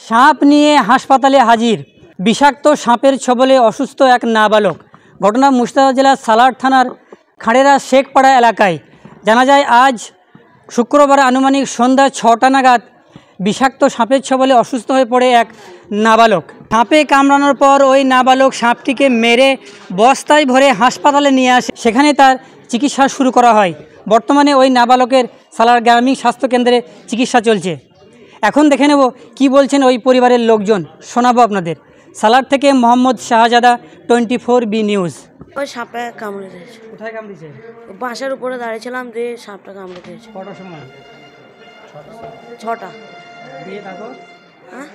সাপ নিয়ে হাসপাতালে হাজির, বিষাক্ত সাপের ছবলে অসুস্থ এক নাবালক। ঘটনা মুর্শিদাবাদ জেলার সালার থানার খাঁড়েরা শেখপাড়া এলাকায়। জানা যায় আজ শুক্রবার আনুমানিক সন্ধ্যা 6টা নাগাদ বিষাক্ত সাপের ছবলে অসুস্থ হয়ে পড়ে এক নাবালক। সাপে কামড়ানোর পর ওই নাবালক সাপটিকে মেরে বস্তায় ভরে হাসপাতালে নিয়ে আসে, সেখানে তার চিকিৎসা শুরু করা হয়। বর্তমানে ওই নাবালকের সালার গ্রামীণ স্বাস্থ্যকেন্দ্রে চিকিৎসা চলছে। এখন দেখে নেব কি বলছেন ওই পরিবারের লোকজন, শোনাবো আপনাদের। সালার থেকে মোহাম্মদ শাহজাদা, 24B নিউজ। ওই সাপে কামড়ে দিয়েছে। কোথায় কামড়েছে? বাঁশের উপরে দাঁড়িয়েছিলাম, দিয়ে সাপটা কামড়ে দিয়েছে। কটার সময়? 6টা। দিয়ে হ্যাঁ,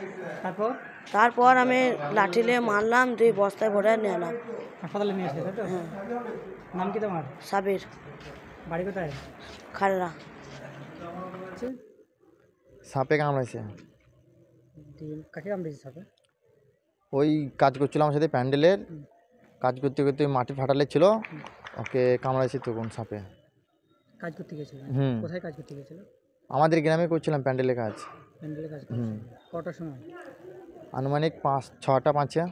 তারপর আমি লাঠি নিয়ে মারলাম, দিয়ে বস্তায় ভরে নিয়ে এলাম। হাসপাতালে নিয়ে আসলে, তাই তো? হ্যাঁ। নাম কি তোমার? সাবির। বাড়ি কোথায়? খাড়রা। সাপে কামড়াইছে। কাকে কামড়েছে সাপে? ওই কাজ করছিলাম আমার সাথে, প্যান্ডেলের কাজ করতে করতে মাটি ফাটালে ছিল, ওকে কামড়াইছে তখন সাপে। কাজ করতে গেছিল? কোথায় কাজ করতে গেছিল? আমাদের গ্রামে করছিলাম প্যান্ডেলের কাজ। প্যান্ডেলে কাজ করতে? কটার সময়? আনুমানিক 6টা 5-এ।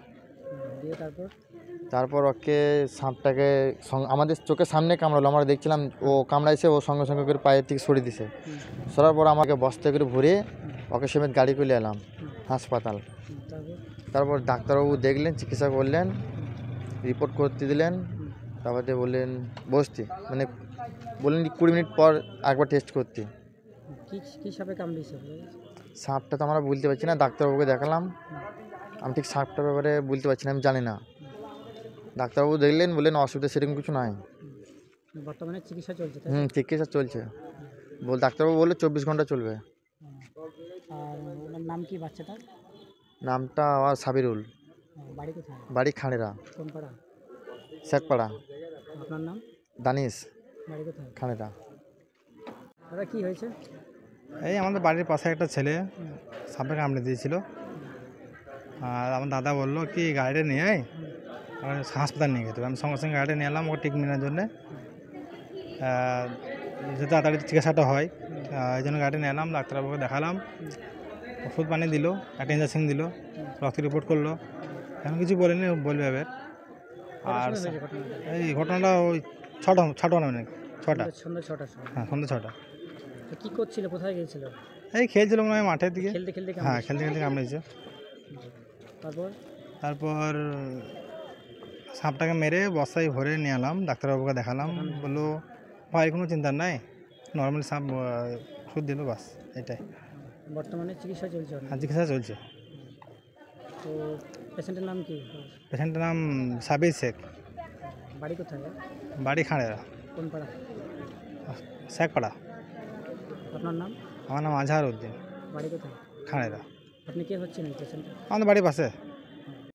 দিয়ে তারপর ওকে সাপটাকে আমাদের চোখের সামনে কামড়ালো, আমরা দেখছিলাম ও কামড়াইছে, ও সঙ্গে সঙ্গে করে পায়ের থেকে সরিয়ে দিছে। সরার পর আমাকে বস্তায় করে ভরে ওকে সমেত গাড়ি করে এলাম হাসপাতাল। তারপর ডাক্তারবাবু দেখলেন, চিকিৎসা করলেন, রিপোর্ট করতে দিলেন। তারপরে বললেন বসতে, মানে বললেন 20 মিনিট পর একবার টেস্ট করতে। কি সাপে কামড়েছে? সাপটা তো আমরা বলতে পারছি না, ডাক্তারবাবুকে দেখালাম। আমি ঠিক সাপটার ব্যাপারে বলতে পারছি না, আমি জানি না। ডাক্তারবাবু দেখলেন, বললেন অসুবিধা সেরকম কিছু নাই। বর্তমানে চিকিৎসা চলছে? চিকিৎসা চলছে। ডাক্তারবাবু বললো 24 ঘন্টা চলবে। আর ওনার নাম কি বাচ্চাটার? নামটা আমার সাবিরুল। বাড়ি কোথায়? বাড়ি খাঁড়েরা। কোন পাড়া? শেখপাড়া। আপনার নাম? দানিশ। বাড়ি কোথায়? খাঁড়েরা। দাদা কি হয়েছে? এই আমাদের বাড়ির পাশে একটা ছেলে সাপে কামড়ে দিয়েছিল, আর আমার দাদা বললো কি গাড়িটা নিয়ে আয়, হাসপাতাল নিয়ে গেছে। আমি সঙ্গে সঙ্গে গাড়িটা নিয়ে এলাম ওকে ট্রিটমেন্টের জন্যে, যাতে তাড়াতাড়ি চিকিৎসাটা হয়। এই জন্য গাড়িটা নিয়ে এলাম, ডাক্তারবাবুকে দেখালাম, ওষুধ পানি দিল, একটা ইঞ্জেকশন দিল, রক্ত রিপোর্ট করলো। এখন কিছু বলেনি, বলবে এবার। আর এই ঘটনাটা ওই 6টা মানে 6টা, সন্ধ্যা 6টার সময়? হ্যাঁ, সন্ধ্যা 6টা। কি করছিল, কোথায় গিয়েছিল? এই খেলছিল মনে হয় মাঠের দিকে। খেলতে খেলতে? হ্যাঁ, খেলতে খেলতে কামড়েছে। তারপর সাপটাকে মেরে বস্তায় ভরে নিয়ে এলাম, ডাক্তারবাবুকে দেখালাম। বললো ভাই কোনো চিন্তা নাই, নর্মাল সাপ, ওষুধ দিল, বাস এটাই। বর্তমানে চিকিৎসা চলছে? হ্যাঁ, চিকিৎসা চলছে। তো পেশেন্টের নাম কি? পেশেন্টের নাম সাবির শেখ। বাড়ি কোথায়? বাড়ি খাঁড়েরা। কোন পাড়া? শেখপাড়া। আপনার নাম? আমার নাম আজহার উদ্দিন। বাড়ি কোথায়? খাঁড়েরা। আপনি কে হচ্ছেন এই পেশেন্টের? আমাদের বাড়ির পাশে।